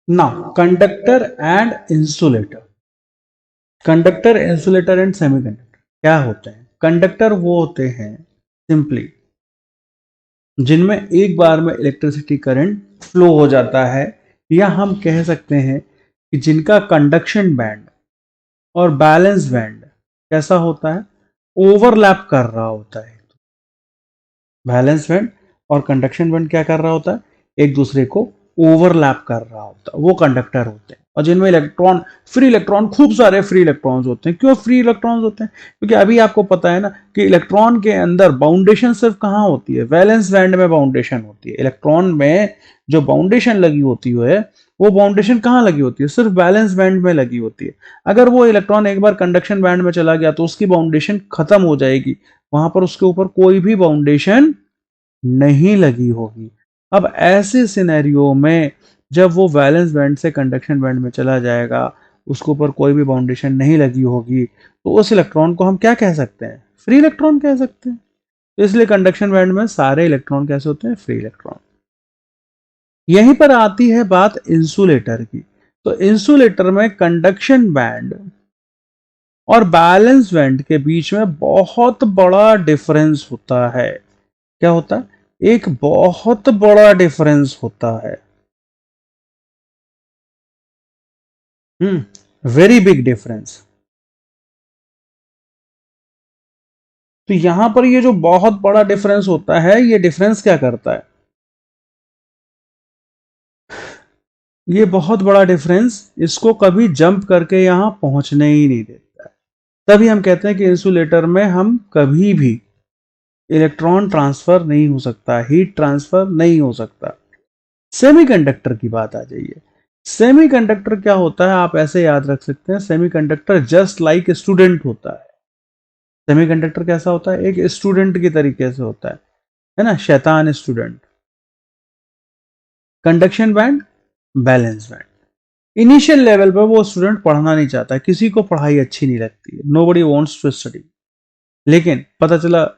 Now conductor and insulator, conductor, insulator and semiconductor क्या होते हैं? कंडक्टर वो होते हैं सिंपली जिनमें एक बार में इलेक्ट्रिसिटी करंट फ्लो हो जाता है, या हम कह सकते हैं कि जिनका कंडक्शन बैंड और बैलेंस बैंड कैसा होता है, ओवरलैप कर रहा होता है। बैलेंस बैंड और कंडक्शन बैंड क्या कर रहा होता है, एक दूसरे को ओवरलैप कर रहा होता है, वो कंडक्टर होते हैं। और जिनमें इलेक्ट्रॉन, फ्री इलेक्ट्रॉन, खूब सारे फ्री इलेक्ट्रॉन्स होते हैं। क्यों फ्री इलेक्ट्रॉन्स होते हैं? क्योंकि अभी आपको पता है ना कि इलेक्ट्रॉन के अंदर बाउंडेशन सिर्फ कहाँ होती है, वैलेंस बैंड में बाउंडेशन होती है। इलेक्ट्रॉन में जो बाउंडेशन लगी होती है, वो बाउंडेशन कहाँ लगी होती है, सिर्फ बैलेंस बैंड में लगी होती है। अगर वो इलेक्ट्रॉन एक बार कंडक्शन बैंड में चला गया तो उसकी बाउंडेशन खत्म हो जाएगी, वहां पर उसके ऊपर कोई भी बाउंडेशन नहीं लगी होगी। अब ऐसे सिनेरियो में जब वो वैलेंस बैंड से कंडक्शन बैंड में चला जाएगा, उसके ऊपर कोई भी बाउंडेशन नहीं लगी होगी, तो उस इलेक्ट्रॉन को हम क्या कह सकते हैं, फ्री इलेक्ट्रॉन कह सकते हैं। तो इसलिए कंडक्शन बैंड में सारे इलेक्ट्रॉन कैसे होते हैं, फ्री इलेक्ट्रॉन। यहीं पर आती है बात इंसुलेटर की। तो इंसुलेटर में कंडक्शन बैंड और बैलेंस बैंड के बीच में बहुत बड़ा डिफरेंस होता है। क्या होता है? एक बहुत बड़ा डिफरेंस होता है। Very big difference. तो यहां पर ये जो बहुत बड़ा डिफरेंस होता है, ये डिफरेंस क्या करता है, ये बहुत बड़ा डिफरेंस इसको कभी जंप करके यहां पहुंचने ही नहीं देता है। तभी हम कहते हैं कि इंसुलेटर में हम कभी भी इलेक्ट्रॉन ट्रांसफर नहीं हो सकता, हीट ट्रांसफर नहीं हो सकता। सेमीकंडक्टर की बात आ जाइए। सेमीकंडक्टर क्या होता है, आप ऐसे याद रख सकते हैं, सेमीकंडक्टर जस्ट लाइक स्टूडेंट होता है। सेमीकंडक्टर कैसा होता है, एक स्टूडेंट की तरीके से होता है ना, शैतान student. Conduction band, balance band. Initial level पर वो स्टूडेंट पढ़ना नहीं चाहता, किसी को पढ़ाई अच्छी नहीं लगती है, नोबडी वांट्स टू स्टडी। लेकिन पता चला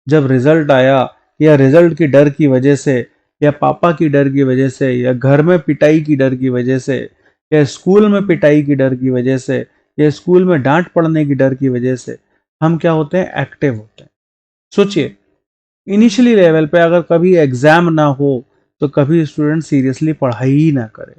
जब रिजल्ट आया, या रिजल्ट की डर की वजह से, या पापा की डर की वजह से, या घर में पिटाई की डर की वजह से, या स्कूल में पिटाई की डर की वजह से, या स्कूल में डांट पड़ने की डर की वजह से, हम क्या होते हैं, एक्टिव होते हैं। सोचिए, इनिशियली लेवल पे अगर कभी एग्जाम ना हो तो कभी स्टूडेंट सीरियसली पढ़ाई ही ना करे।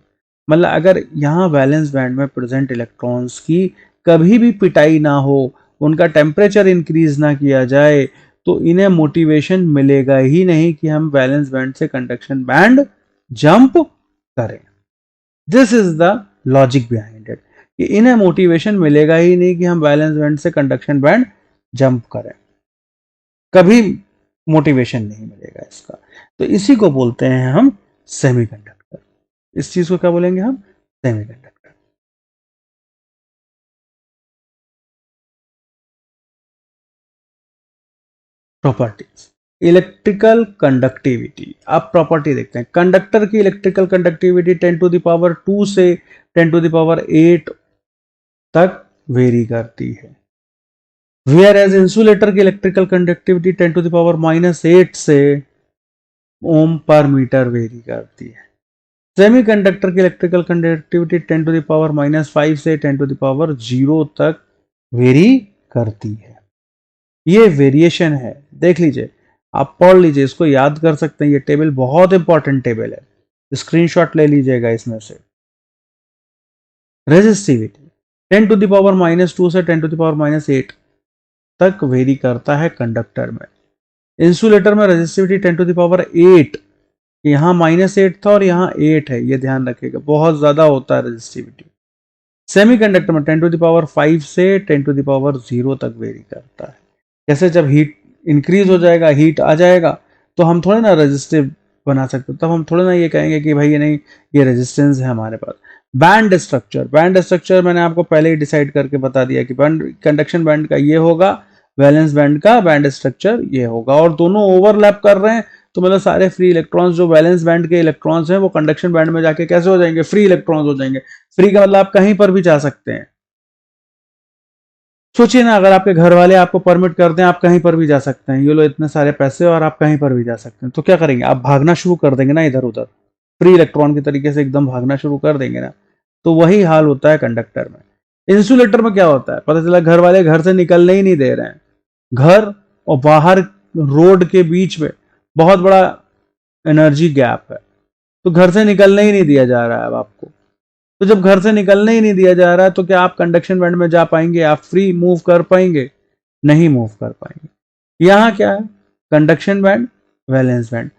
मतलब अगर यहाँ वैलेंस बैंड में प्रेजेंट इलेक्ट्रॉन्स की कभी भी पिटाई ना हो, उनका टेम्परेचर इंक्रीज ना किया जाए, तो इन्हें मोटिवेशन मिलेगा ही नहीं कि हम वैलेंस बैंड से कंडक्शन बैंड जंप करें। This is the logic behind it, कि इन्हें मोटिवेशन मिलेगा ही नहीं कि हम वैलेंस बैंड से कंडक्शन बैंड जंप करें, कभी मोटिवेशन नहीं मिलेगा इसका। तो इसी को बोलते हैं हम सेमीकंडक्टर। इस चीज को क्या बोलेंगे हम, सेमीकंडक्टर। Properties, electrical conductivity. आप प्रॉपर्टी देखते हैं, कंडक्टर की इलेक्ट्रिकल कंडक्टिविटी 10⁻² से 10⁸ तक वेरी करती है। वेयर एज इंसुलेटर की इलेक्ट्रिकल कंडक्टिविटी 10⁻⁻8 से ओम पर मीटर वेरी करती है। सेमीकंडक्टर की इलेक्ट्रिकल कंडक्टिविटी 10⁻⁻5 से 10⁻0 तक वेरी करती है। ये वेरिएशन है, देख लीजिए, आप पढ़ लीजिए, इसको याद कर सकते हैं। ये टेबल बहुत इंपॉर्टेंट टेबल है, स्क्रीनशॉट ले लीजिएगा इसमें से। रेजिस्टिविटी 10⁻⁻2 से 10⁻8 तक वेरी करता है कंडक्टर में। इंसुलेटर में रेजिस्टिविटी 10⁸, यहाँ -8 था और यहाँ 8 है, ये ध्यान रखिएगा, बहुत ज्यादा होता है रेजिस्टिविटी। सेमीकंडक्टर में 10⁵ से 10⁻0 तक वेरी करता है। जैसे जब हीट इंक्रीज हो जाएगा, हीट आ जाएगा, तो हम थोड़े ना रेजिस्टिव बना सकते, तब हम थोड़े ना ये कहेंगे कि भाई ये नहीं, ये रेजिस्टेंस है हमारे पास। बैंड स्ट्रक्चर, बैंड स्ट्रक्चर मैंने आपको पहले ही डिसाइड करके बता दिया कि बैंड, कंडक्शन बैंड का ये होगा, वैलेंस बैंड का बैंड स्ट्रक्चर ये होगा, और दोनों ओवरलैप कर रहे हैं, तो मतलब सारे फ्री इलेक्ट्रॉन्स जो वैलेंस बैंड के इलेक्ट्रॉन्स हैं वो कंडक्शन बैंड में जाके कैसे हो जाएंगे, फ्री इलेक्ट्रॉन्स हो जाएंगे। फ्री का मतलब आप कहीं पर भी जा सकते हैं। सोचिए ना, अगर आपके घर वाले आपको परमिट कर दें, आप कहीं पर भी जा सकते हैं, ये लो इतने सारे पैसे और आप कहीं पर भी जा सकते हैं, तो क्या करेंगे, आप भागना शुरू कर देंगे ना इधर उधर। फ्री इलेक्ट्रॉन की तरीके से एकदम भागना शुरू कर देंगे ना, तो वही हाल होता है कंडक्टर में। इंसुलेटर में क्या होता है, पता चला घर वाले घर से निकलने ही नहीं दे रहे हैं, घर और बाहर रोड के बीच में बहुत बड़ा एनर्जी गैप है, तो घर से निकलने ही नहीं दिया जा रहा है अब आपको। तो जब घर से निकलने ही नहीं दिया जा रहा है तो क्या आप कंडक्शन बैंड में जा पाएंगे, आप फ्री मूव कर पाएंगे? नहीं मूव कर पाएंगे। यहां क्या है, conduction band, valence band.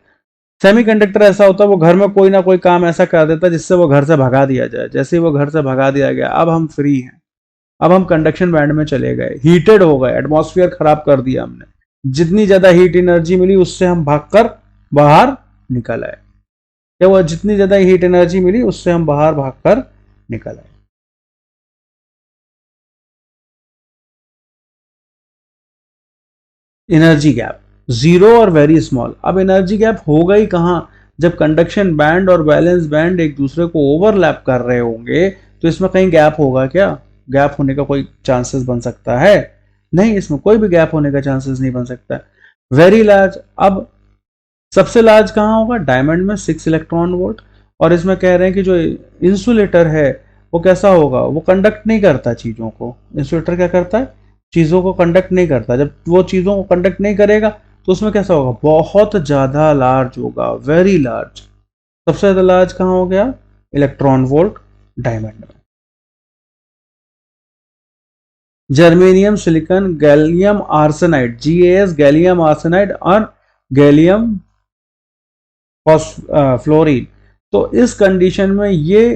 Semiconductor ऐसा होता है वो घर में कोई ना कोई काम ऐसा कर देता है जिससे वो घर से भगा दिया जाए। जैसे ही वो घर से भगा दिया गया, अब हम फ्री हैं, अब हम कंडक्शन बैंड में चले गए, हीटेड हो गए, एटमॉस्फेयर खराब कर दिया हमने, जितनी ज्यादा हीट एनर्जी मिली उससे हम भागकर बाहर निकल आए। क्या हुआ, जितनी ज्यादा हीट एनर्जी मिली उससे हम बाहर भागकर निकल आए। एनर्जी गैप जीरो और वेरी स्मॉल। अब एनर्जी गैप होगा ही कहां, जब कंडक्शन बैंड और वैलेंस बैंड एक दूसरे को ओवरलैप कर रहे होंगे तो इसमें कहीं गैप होगा क्या? गैप होने का कोई चांसेस बन सकता है? नहीं, इसमें कोई भी गैप होने का चांसेस नहीं बन सकता। वेरी लार्ज, अब सबसे लार्ज कहां होगा, डायमंड में 6 इलेक्ट्रॉन वोल्ट। और इसमें कह रहे हैं कि जो इंसुलेटर है वो कैसा होगा, वो कंडक्ट नहीं करता चीजों को। इंसुलेटर क्या करता है, चीजों को कंडक्ट नहीं करता। जब वो चीजों को कंडक्ट नहीं करेगा तो उसमें कैसा होगा, बहुत ज्यादा लार्ज होगा, वेरी लार्ज। सबसे ज्यादा लार्ज कहां हो गया, इलेक्ट्रॉन वोल्ट, डायमंड में। Germanium, silicon, gallium arsenide, GaS gallium arsenide और गैलियम फ्लोरीन। तो इस कंडीशन में ये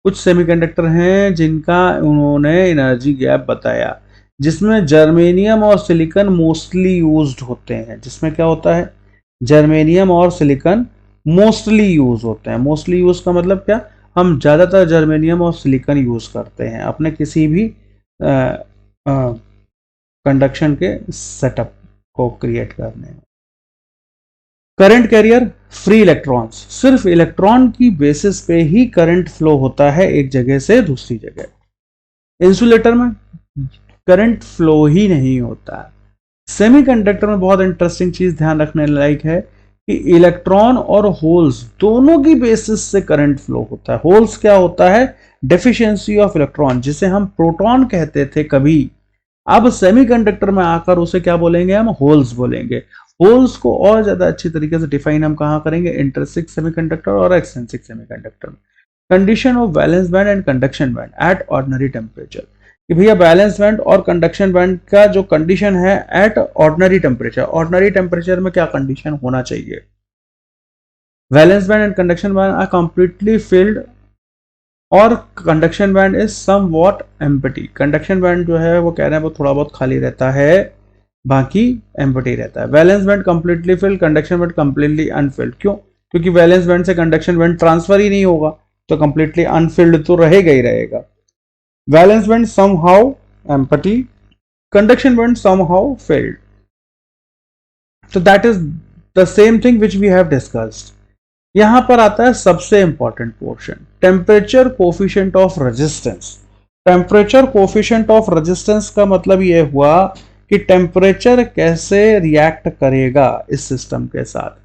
कुछ सेमीकंडक्टर हैं जिनका उन्होंने एनर्जी गैप बताया, जिसमें जर्मेनियम और सिलिकॉन मोस्टली यूज्ड होते हैं। जिसमें क्या होता है, जर्मेनियम और सिलिकॉन मोस्टली यूज होते हैं। मोस्टली यूज का मतलब क्या, हम ज्यादातर जर्मेनियम और सिलिकॉन यूज करते हैं अपने किसी भी कंडक्शन के सेटअप को क्रिएट करने में। करंट कैरियर, फ्री इलेक्ट्रॉन्स, सिर्फ इलेक्ट्रॉन की बेसिस पे ही करंट फ्लो होता है एक जगह से दूसरी जगह। इंसुलेटर में करंट फ्लो ही नहीं होता। सेमीकंडक्टर में बहुत इंटरेस्टिंग चीज ध्यान रखने लायक है कि इलेक्ट्रॉन और होल्स दोनों की बेसिस से करंट फ्लो होता है। होल्स क्या होता है, डेफिशिएंसी ऑफ इलेक्ट्रॉन, जिसे हम प्रोटॉन कहते थे कभी, अब सेमीकंडक्टर में आकर उसे क्या बोलेंगे, हम होल्स बोलेंगे। होल्स को और ज्यादा अच्छी तरीके से डिफाइन हम कहां करेंगे, इंट्रिंसिक सेमीकंडक्टर और एक्सट्रिंसिक सेमीकंडक्टर में। Condition of valence band and conduction band at ordinary temperature, कि भैया बैलेंस बैंड और कंडक्शन बैंड का जो कंडीशन है at ordinary temperature, ordinary temperature में क्या कंडीशन होना चाहिए। Valence band and conduction band are completely filled और conduction band is somewhat empty. Conduction band जो है वो कह रहे हैं वो थोड़ा बहुत खाली रहता है, बाकी एम्प्टी रहता है। Valence band completely filled, conduction band completely Anfield. क्यों, क्योंकि वैलेंस बैंड से कंडक्शन बैंड ट्रांसफर ही नहीं होगा, तो कंप्लीटली अनफिल्ड तो रहेगा ही रहेगा। Valence band somehow empty, conduction band somehow filled. So that is the same thing which we have discussed. यहां पर आता है सबसे important portion, temperature coefficient of resistance. Temperature coefficient of resistance का मतलब यह हुआ कि टेम्परेचर कैसे रिएक्ट करेगा इस सिस्टम के साथ।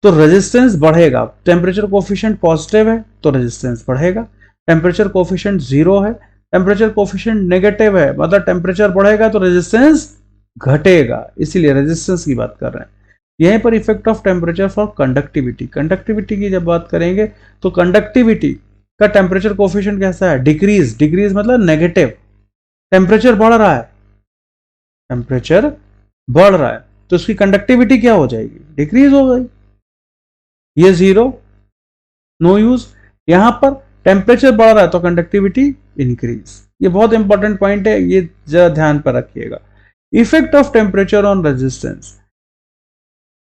तो रेजिस्टेंस बढ़ेगा, टेम्परेचर कोफिशिएंट पॉजिटिव है तो रेजिस्टेंस बढ़ेगा, टेम्परेचर कोफिशिएंट 0 है, टेम्परेचर कोफिशिएंट नेगेटिव है, मतलब टेम्परेचर बढ़ेगा तो रेजिस्टेंस घटेगा, इसीलिए रेजिस्टेंस की बात कर रहे हैं। यहीं पर effect of temperature for conductivity, conductivity की जब बात करेंगे तो कंडक्टिविटी का टेम्परेचर कोफिशिएंट कैसा है, डिक्रीज। डिक्रीज मतलब नेगेटिव, टेम्परेचर बढ़ रहा है, टेम्परेचर बढ़ रहा है तो उसकी कंडक्टिविटी क्या हो जाएगी, डिक्रीज हो गई। ये 0, नो यूज। यहां पर टेम्परेचर बढ़ रहा है तो कंडक्टिविटी इंक्रीज। ये बहुत इंपॉर्टेंट पॉइंट है, ये जरा ध्यान पर रखिएगा। Effect of temperature on resistance,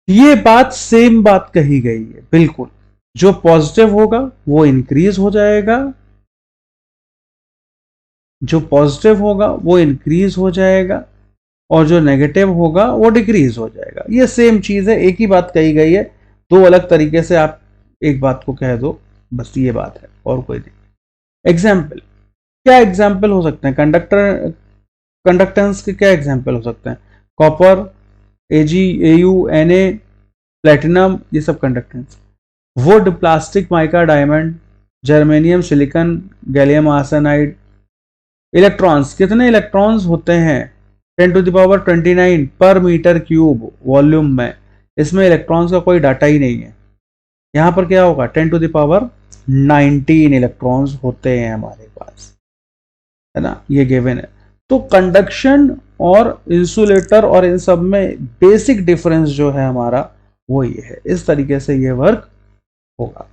ये बात सेम बात कही गई है बिल्कुल। जो पॉजिटिव होगा वो इंक्रीज हो जाएगा, जो पॉजिटिव होगा वो इंक्रीज हो जाएगा और जो नेगेटिव होगा वो डिक्रीज हो जाएगा। ये सेम चीज है, एक ही बात कही गई है, दो अलग तरीके से आप एक बात को कह दो, बस ये बात है और कोई नहीं। एग्जाम्पल, क्या एग्जाम्पल हो सकते हैं कंडक्टर, कंडक्टेंस के क्या एग्जाम्पल हो सकते हैं, copper, Ag, Au, Na, platinum, ये सब conductance. Would, plastic, mica, diamond, germanium, silicon, gallium arsenide. Electrons, कितने इलेक्ट्रॉन्स होते हैं 10⁻29 पर मीटर क्यूब वॉल्यूम में। इसमें इलेक्ट्रॉन्स का कोई डाटा ही नहीं है। यहां पर क्या होगा 10⁻19 इलेक्ट्रॉन्स होते हैं हमारे पास, है ना, ये गिवन है। तो कंडक्शन और इंसुलेटर और इन सब में बेसिक डिफरेंस जो है हमारा वो ये है। इस तरीके से ये वर्क होगा।